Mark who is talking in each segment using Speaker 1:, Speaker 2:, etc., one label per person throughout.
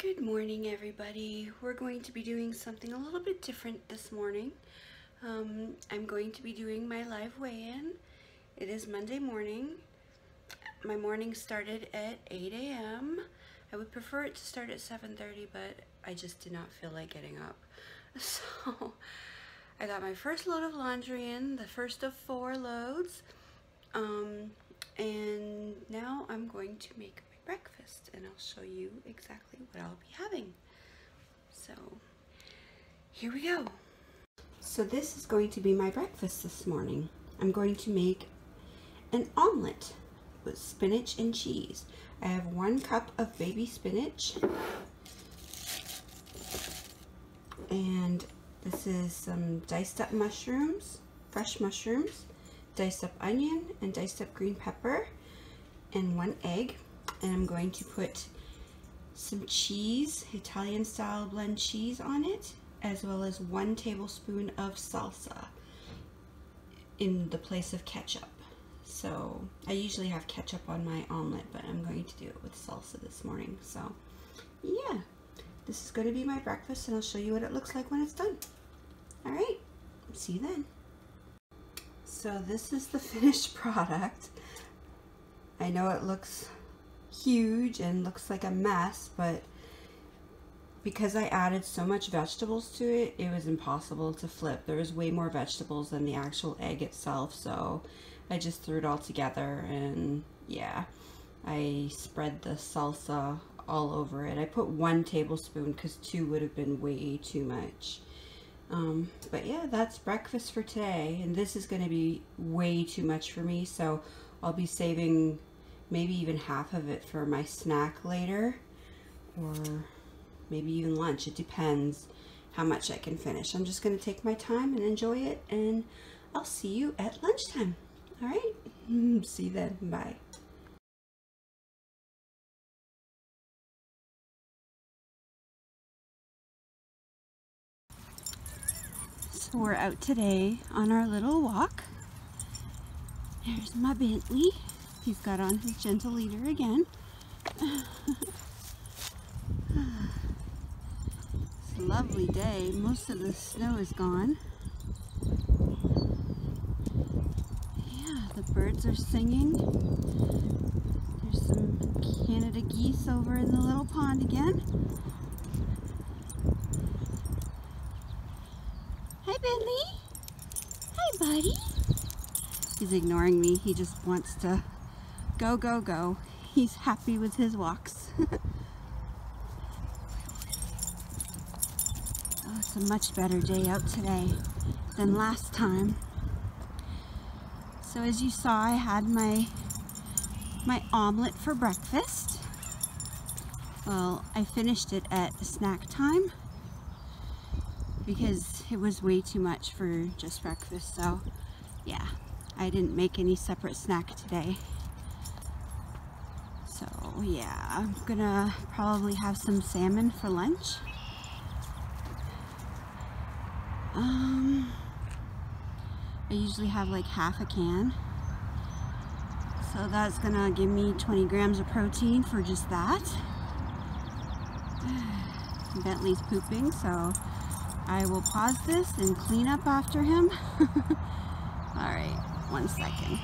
Speaker 1: Good morning, everybody. We're going to be doing something a little bit different this morning. I'm going to be doing my live weigh-in. It is Monday morning. My morning started at 8 a.m. I would prefer it to start at 7:30, but I just did not feel like getting up. So I got my first load of laundry in, the first of 4 loads. And now I'm going to make my breakfast, and I'll show you exactly what I'll be having. So here we go. So this is going to be my breakfast this morning. I'm going to make an omelet with spinach and cheese. I have 1 cup of baby spinach, and this is some diced up mushrooms, fresh mushrooms, diced up onion, and diced up green pepper, and 1 egg. And I'm going to put some cheese, Italian style blend cheese on it, as well as 1 tablespoon of salsa in the place of ketchup. So I usually have ketchup on my omelet, but I'm going to do it with salsa this morning. So yeah, this is going to be my breakfast, and I'll show you what it looks like when it's done. All right, see you then. So this is the finished product. I know it looks huge and looks like a mess, but because I added so much vegetables to it, it was impossible to flip. There was way more vegetables than the actual egg itself, so I just threw it all together, and yeah, I spread the salsa all over it. I put 1 tablespoon because 2 would have been way too much. But yeah, that's breakfast for today, and this is going to be way too much for me, so I'll be saving maybe even half of it for my snack later, or maybe even lunch. It depends how much I can finish. I'm just going to take my time and enjoy it, and I'll see you at lunchtime. All right, see you then. Bye. So we're out today on our little walk. There's my Bentley. He's got on his gentle leader again. It's a lovely day. Most of the snow is gone. Yeah, the birds are singing. There's some Canada geese over in the little pond again. Hi, Bentley. Hi, buddy. He's ignoring me. He just wants to go, go, go. He's happy with his walks. Oh, it's a much better day out today than last time. So as you saw, I had my omelet for breakfast. Well, I finished it at snack time because it was way too much for just breakfast. So yeah, I didn't make any separate snack today. So yeah, I'm gonna probably have some salmon for lunch. I usually have like half a can. So that's gonna give me 20 grams of protein for just that. Bentley's pooping, so I will pause this and clean up after him. All right, 1 second.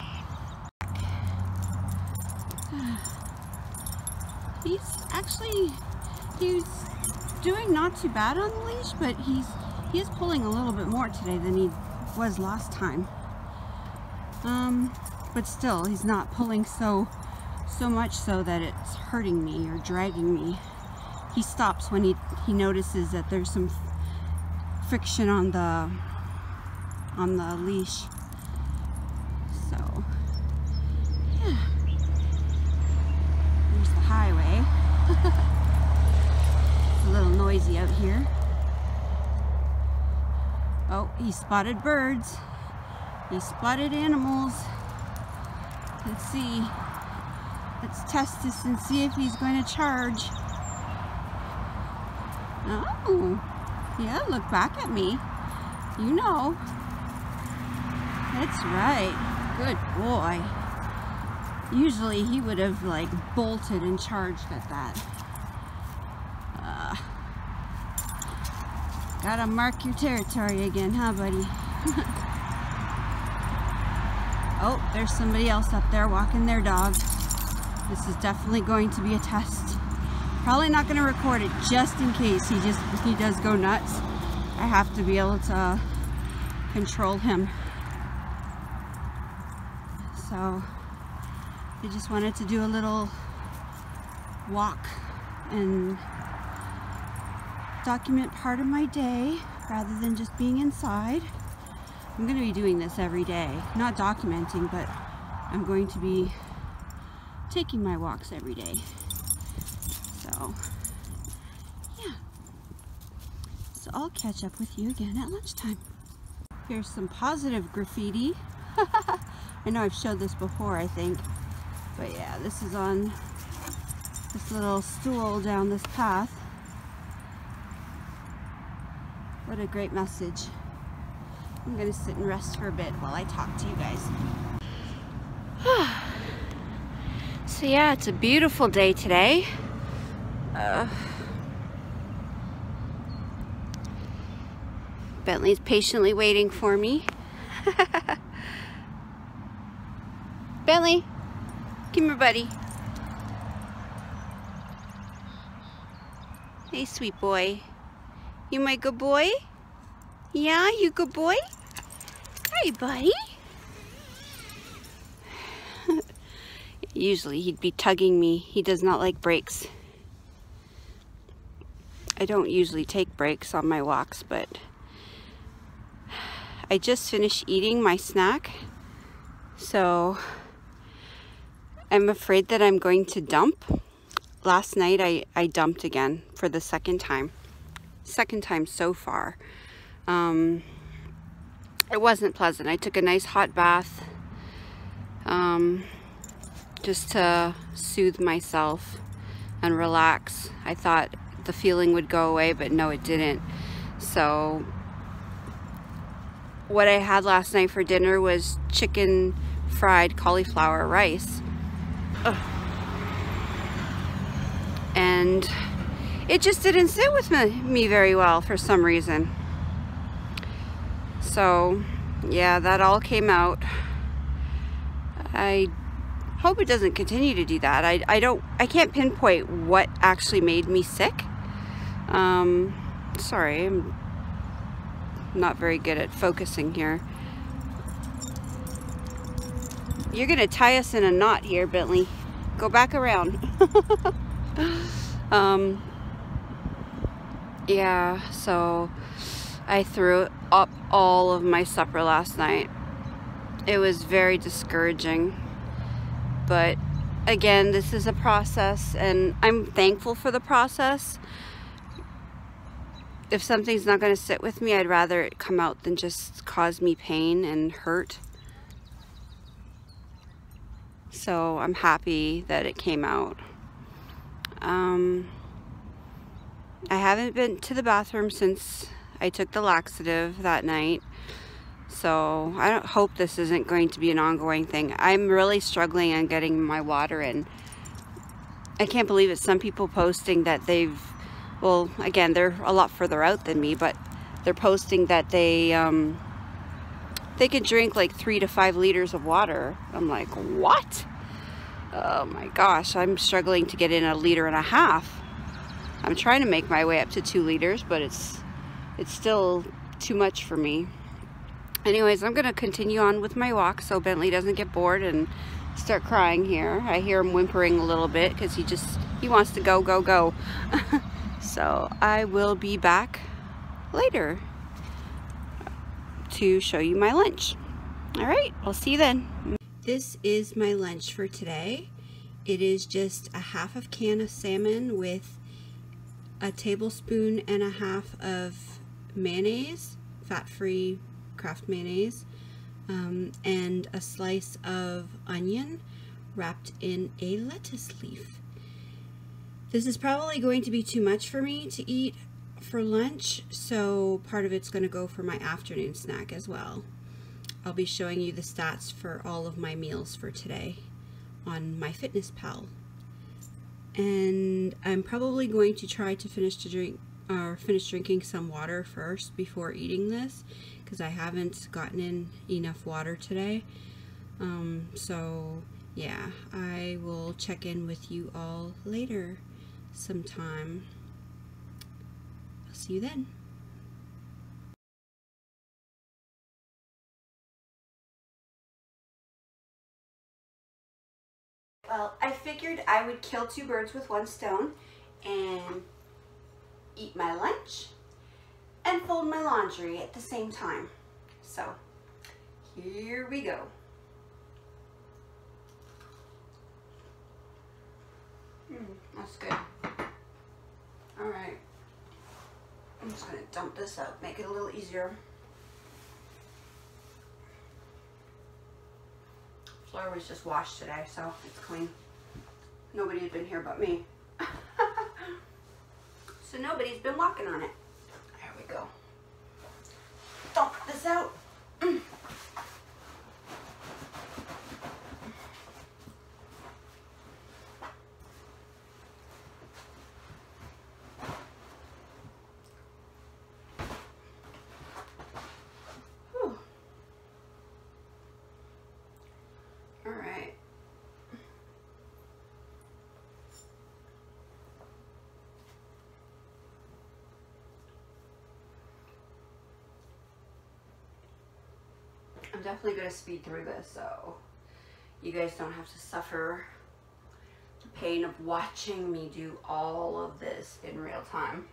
Speaker 1: He's doing not too bad on the leash, but he is pulling a little bit more today than he was last time. But still, he's not pulling so much so that it's hurting me or dragging me. He stops when he notices that there's some friction on the leash. So yeah, there's the highway. It's a little noisy out here. Oh, he spotted birds. He spotted animals. Let's see. Let's test this and see if he's going to charge. Oh, yeah, look back at me. You know. That's right. Good boy. Usually he would have like bolted and charged at that. Gotta mark your territory again, huh, buddy? Oh, there's somebody else up there walking their dog. This is definitely going to be a test. Probably not going to record it just in case he does go nuts. I have to be able to control him. So I just wanted to do a little walk and document part of my day rather than just being inside. I'm going to be doing this every day, not documenting, but I'm going to be taking my walks every day. So yeah, so I'll catch up with you again at lunchtime. Here's some positive graffiti. I know I've showed this before, I think, but yeah, this is on this little stool down this path. What a great message. I'm gonna sit and rest for a bit while I talk to you guys. So yeah, it's a beautiful day today. Bentley's patiently waiting for me. Bentley, come here, buddy. Hey, sweet boy. You my good boy? Yeah, you good boy? Hey, buddy. Usually he'd be tugging me. He does not like breaks. I don't usually take breaks on my walks, but I just finished eating my snack, so I'm afraid that I'm going to dump. Last night I dumped again for the second time. Second time so far. It wasn't pleasant. I took a nice hot bath just to soothe myself and relax. I thought the feeling would go away, but no, it didn't. So what I had last night for dinner was chicken fried cauliflower rice. Ugh. And it just didn't sit with me very well for some reason. So yeah, that all came out. I hope it doesn't continue to do that. I can't pinpoint what actually made me sick. Sorry, I'm not very good at focusing here. You're gonna tie us in a knot here, Bentley. Go back around. Yeah, so I threw up all of my supper last night. It was very discouraging, but again, this is a process and I'm thankful for the process. If something's not going to sit with me, I'd rather it come out than just cause me pain and hurt. So I'm happy that it came out. I haven't been to the bathroom since I took the laxative that night. So I don't hope this isn't going to be an ongoing thing. I'm really struggling on getting my water in. I can't believe it. Some people posting that they've, well, again, they're a lot further out than me, but they're posting that they can drink like 3 to 5 liters of water. I'm like, what? Oh my gosh, I'm struggling to get in 1.5 liters. I'm trying to make my way up to 2 liters, but it's still too much for me. Anyways, I'm gonna continue on with my walk so Bentley doesn't get bored and start crying here. I hear him whimpering a little bit because he wants to go, go, go. So I will be back later to show you my lunch. All right, I'll see you then. This is my lunch for today. It is just 1/2 can of salmon with 1.5 tablespoons of mayonnaise, fat-free Kraft mayonnaise, and a slice of onion wrapped in a lettuce leaf. This is probably going to be too much for me to eat for lunch, so part of it's going to go for my afternoon snack as well. I'll be showing you the stats for all of my meals for today on MyFitnessPal. And I'm probably going to try to finish to drink or finish drinking some water first before eating this, because I haven't gotten in enough water today. So yeah, I will check in with you all later sometime. I'll see you then. Well, I figured I would kill two birds with one stone and eat my lunch and fold my laundry at the same time. So here we go. That's good. All right. I'm just gonna dump this out, make it a little easier. Floor was just washed today, so it's clean. Nobody had been here but me. So nobody's been walking on it. There we go. Dump this out. I'm definitely going to speed through this so you guys don't have to suffer the pain of watching me do all of this in real time.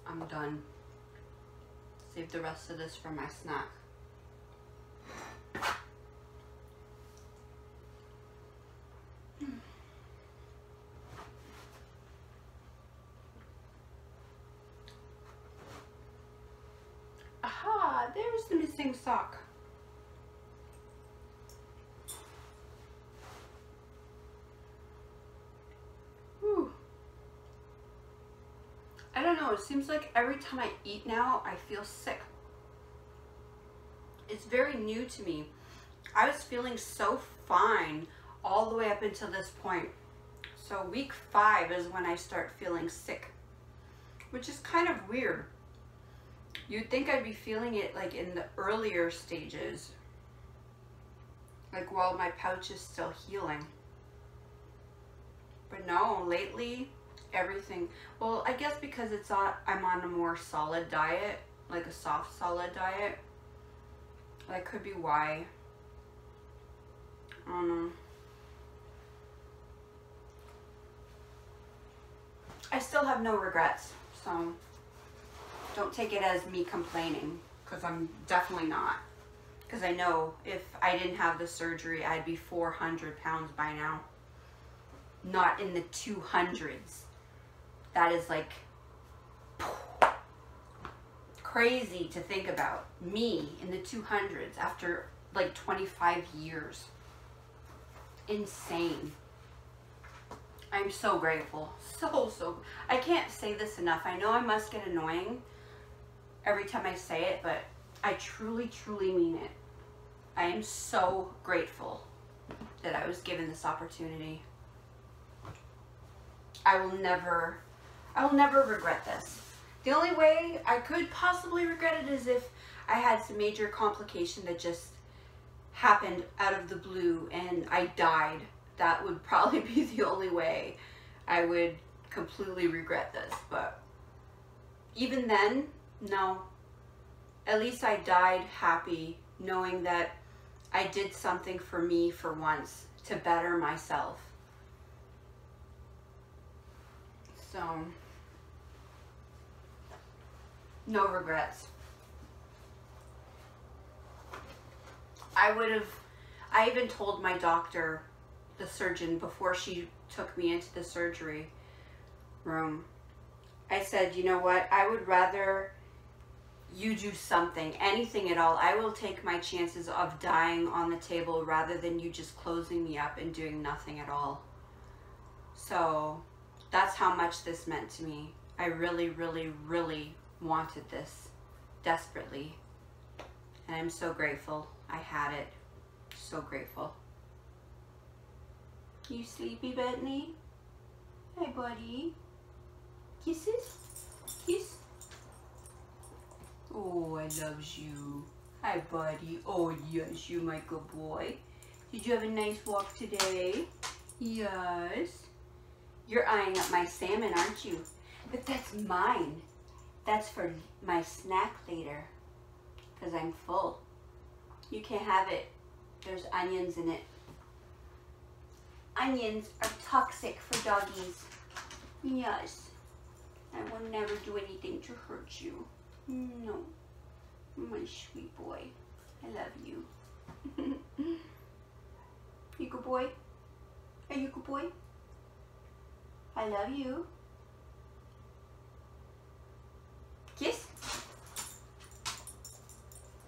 Speaker 1: I'm done. Save the rest of this for my snack. Aha, there's the missing sock. Whew. I don't know, it seems like every time I eat now, I feel sick. It's very new to me. I was feeling so fine all the way up until this point. So week 5 is when I start feeling sick, which is kind of weird. You'd think I'd be feeling it like in the earlier stages, like while my pouch is still healing. But no, lately, everything, well, I guess because I'm on a more solid diet, like a soft solid diet. That could be why. I don't know. I still have no regrets, so don't take it as me complaining, because I'm definitely not. Because I know if I didn't have the surgery, I'd be 400 pounds by now. Not in the 200s. That is like crazy to think about. Me in the 200s after like 25 years. Insane. I'm so grateful. So, I can't say this enough. I know I must get annoying every time I say it, but I truly, truly mean it. I am so grateful that I was given this opportunity. I will never regret this. The only way I could possibly regret it is if I had some major complication that just happened out of the blue and I died. That would probably be the only way I would completely regret this. But even then, no. At least I died happy, knowing that I did something for me for once to better myself. So, No regrets. I even told my doctor, the surgeon, before she took me into the surgery room, I said, you know what, I would rather you do something, anything at all. I will take my chances of dying on the table rather than you just closing me up and doing nothing at all. So that's how much this meant to me. I really, really, really wanted this desperately. And I'm so grateful I had it. So grateful. You sleepy, Bentley? Hey, buddy. Kisses? Kiss? Oh, I loves you. Hi, buddy. Oh, yes, you my good boy. Did you have a nice walk today? Yes. You're eyeing up my salmon, aren't you? But that's mine. That's for my snack later. Because I'm full. You can't have it. There's onions in it. Onions are toxic for doggies. Yes. I will never do anything to hurt you. No. My sweet boy. I love you. You good boy? Are you a good boy? I love you. Kiss.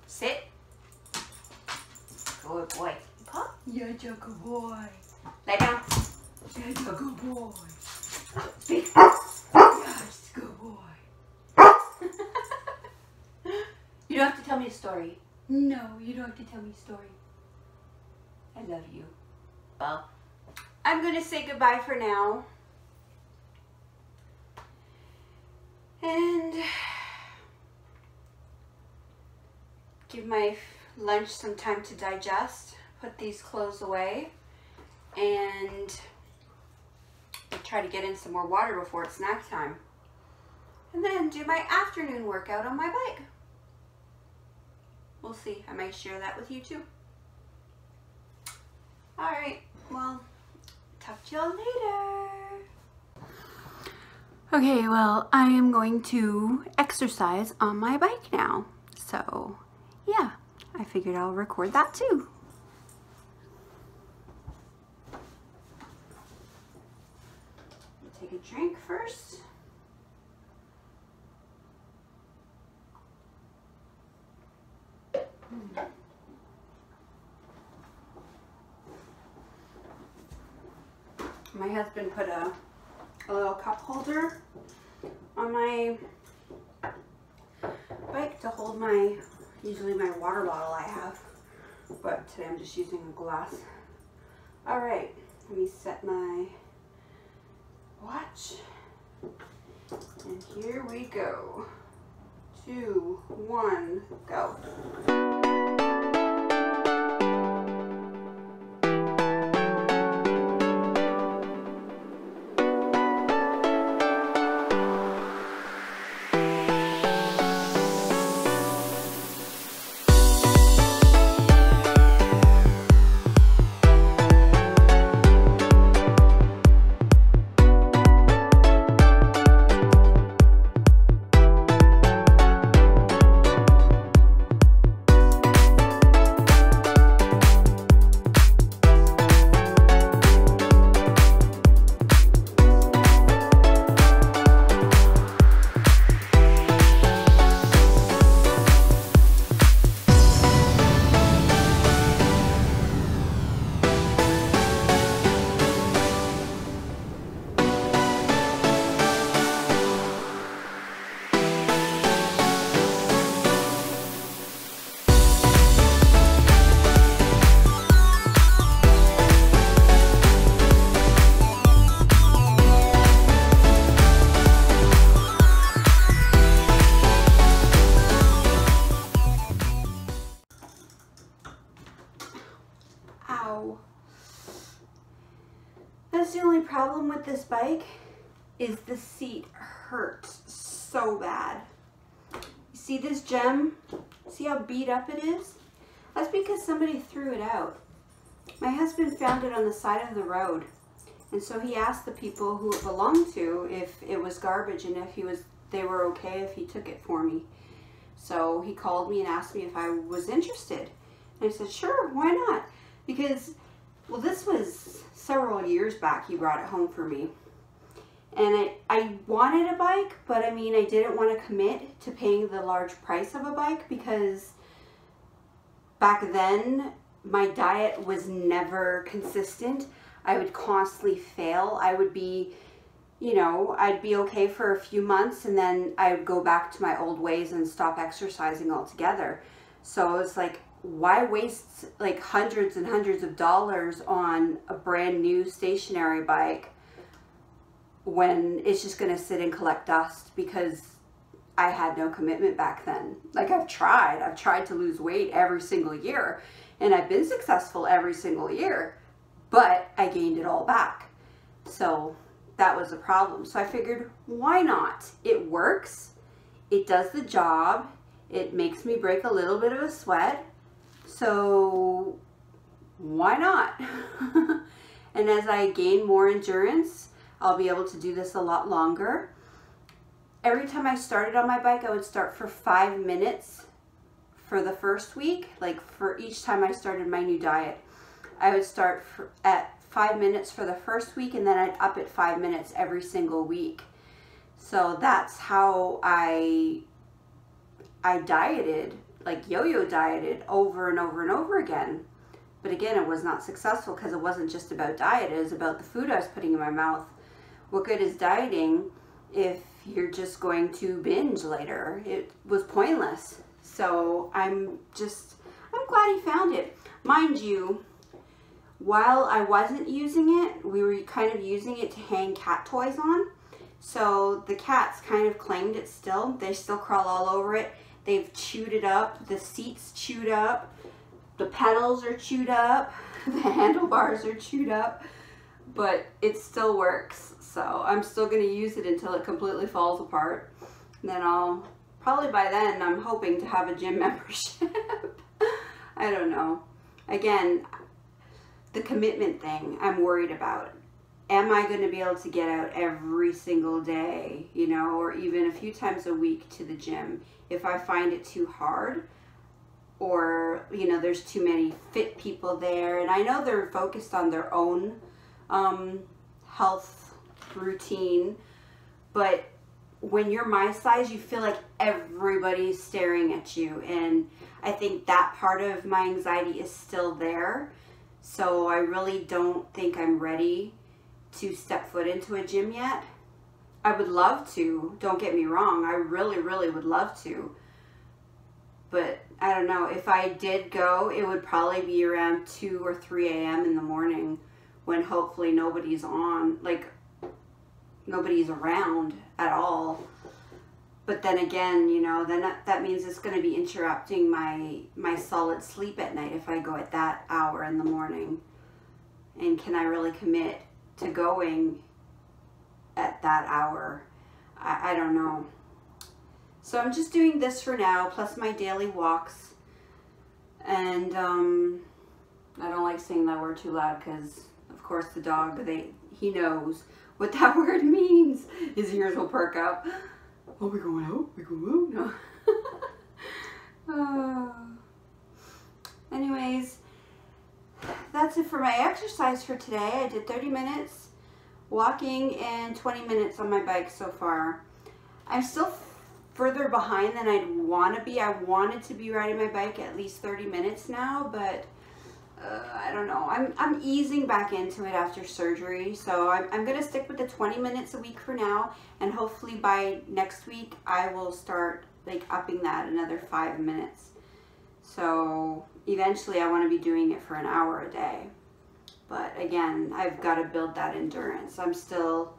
Speaker 1: Sit. Good boy. Paw. You're a good boy. Lay down. You're a good boy. Speak. Yes, good boy. You don't have to tell me a story. No, you don't have to tell me a story. I love you. Well, I'm going to say goodbye for now. And give my lunch some time to digest. Put these clothes away. And try to get in some more water before it's snack time. And then do my afternoon workout on my bike. We'll see. I might share that with you too. Alright, well, talk to y'all later. Okay, well, I am going to exercise on my bike now. So, yeah, I figured I'll record that too. Take a drink first. My husband put a little cup holder on my bike to hold usually my water bottle I have, but today I'm just using a glass. All right, let me set my watch, and here we go. 2, 1, go. That's the only problem with this bike, is the seat hurts so bad. You see this gem? See how beat up it is? That's because somebody threw it out. My husband found it on the side of the road, and so he asked the people who it belonged to if it was garbage and if he was they were okay if he took it for me. So he called me and asked me if I was interested. And I said, sure, why not? Because, well, this was several years back he brought it home for me. And I wanted a bike, but I mean, I didn't want to commit to paying the large price of a bike because back then my diet was never consistent. I would constantly fail. I would be, you know, I'd be okay for a few months and then I would go back to my old ways and stop exercising altogether. So it's like, why waste like hundreds and hundreds of dollars on a brand new stationary bike when it's just going to sit and collect dust? Because I had no commitment back then. Like I've tried to lose weight every single year and I've been successful every single year, but I gained it all back. So that was the problem. So I figured, why not? It works. It does the job. It makes me break a little bit of a sweat. So why not? And as I gain more endurance, I'll be able to do this a lot longer. Every time I started on my bike, I would start for 5 minutes for the first week. Like for each time I started my new diet, I would start at 5 minutes for the first week and then I'd up it 5 minutes every single week. So that's how I dieted, like yo-yo dieted over and over and over again. But again, it was not successful because it wasn't just about diet, it was about the food I was putting in my mouth. What good is dieting if you're just going to binge later? It was pointless. So I'm glad he found it. Mind you, while I wasn't using it, we were kind of using it to hang cat toys on. So the cats kind of claimed it still. They still crawl all over it. They've chewed it up. The seat's chewed up. The pedals are chewed up. The handlebars are chewed up. But it still works. So I'm still going to use it until it completely falls apart. And then probably by then, I'm hoping to have a gym membership. I don't know. Again, the commitment thing I'm worried about. Am I going to be able to get out every single day, you know, or even a few times a week to the gym if I find it too hard, or, you know, there's too many fit people there. And I know they're focused on their own health routine, but when you're my size, you feel like everybody's staring at you. And I think that part of my anxiety is still there. So I really don't think I'm ready to step foot into a gym yet. I would love to, don't get me wrong, I really, really would love to. But I don't know, if I did go, it would probably be around 2 or 3 a.m. in the morning when hopefully nobody's on, like nobody's around at all. But then again, you know, then that means it's going to be interrupting my solid sleep at night if I go at that hour in the morning. And can I really commit to going at that hour? I don't know. So I'm just doing this for now, plus my daily walks. And I don't like saying that word too loud because, of course, the dog, he knows what that word means. His ears will perk up. Oh, we're going out? We're going out? No. Anyways, that's it for my exercise for today. I did 30 minutes walking and 20 minutes on my bike so far. I'm still further behind than I'd want to be. I wanted to be riding my bike at least 30 minutes now, but I don't know. I'm easing back into it after surgery, so I'm going to stick with the 20 minutes a week for now, and hopefully by next week I will start like upping that another 5 minutes. So eventually I want to be doing it for an hour a day. But again, I've got to build that endurance. I'm still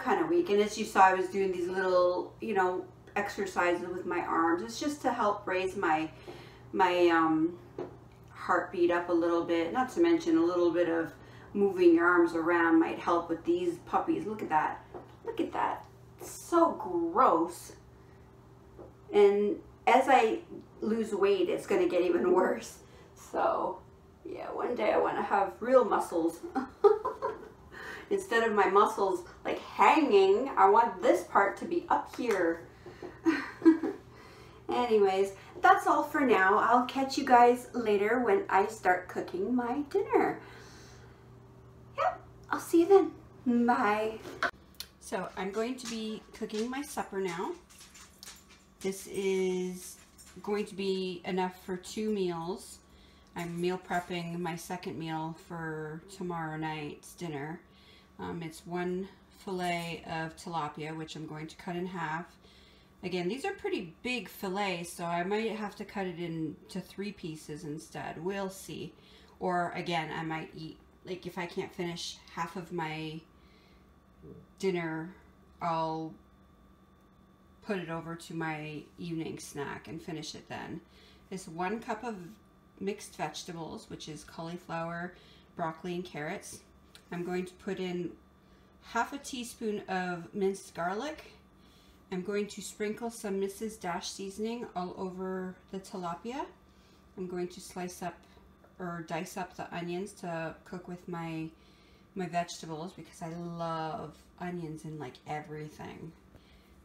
Speaker 1: kind of weak, and as you saw, I was doing these little, you know, exercises with my arms. It's just to help raise my heartbeat up a little bit. Not to mention a little bit of moving your arms around might help with these puppies. Look at that. Look at that. It's so gross. And as I lose weight, it's going to get even worse. So yeah, one day I want to have real muscles. instead of my muscles like hanging, I want this part to be up here. Anyways, that's all for now. I'll catch you guys later when I start cooking my dinner. Yep, I'll see you then. Bye. So I'm going to be cooking my supper now. This is going to be enough for 2 meals. I'm meal prepping my second meal for tomorrow night's dinner. It's 1 fillet of tilapia, which I'm going to cut in half. Again, these are pretty big fillets, so I might have to cut it into 3 pieces instead. We'll see. Or again, I might eat, like if I can't finish half of my dinner, I'll put it over to my evening snack and finish it then. It's 1 cup of mixed vegetables, which is cauliflower, broccoli, and carrots. I'm going to put in half a teaspoon of minced garlic. I'm going to sprinkle some Mrs. Dash seasoning all over the tilapia. I'm going to slice up or dice up the onions to cook with my vegetables, because I love onions in like everything.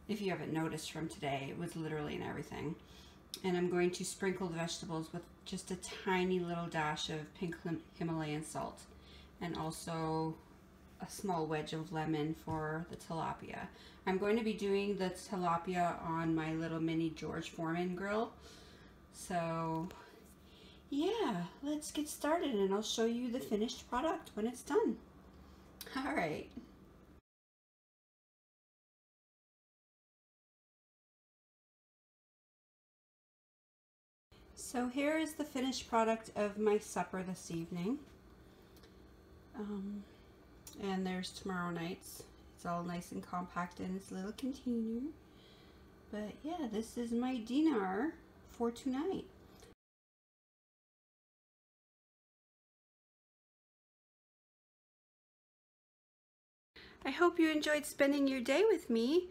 Speaker 1: If you haven't noticed from today, it was literally in everything. And I'm going to sprinkle the vegetables with just a tiny little dash of pink Himalayan salt, and also a small wedge of lemon for the tilapia. I'm going to be doing the tilapia on my little mini George Foreman grill. So yeah, let's get started and I'll show you the finished product when it's done. All right. So here is the finished product of my supper this evening. And there's tomorrow night's. It's all nice and compact in its little container. But yeah, this is my dinner for tonight. I hope you enjoyed spending your day with me.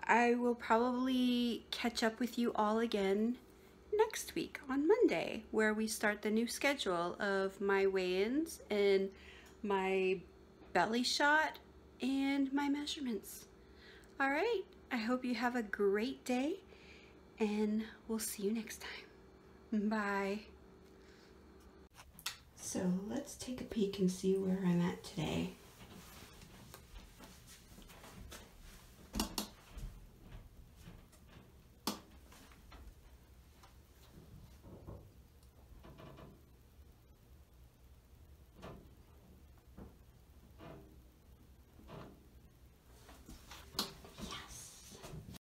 Speaker 1: I will probably catch up with you all again next week on Monday, where we start the new schedule of my weigh-ins and my belly shot and my measurements. All right, I hope you have a great day and we'll see you next time. Bye. So let's take a peek and see where I'm at today.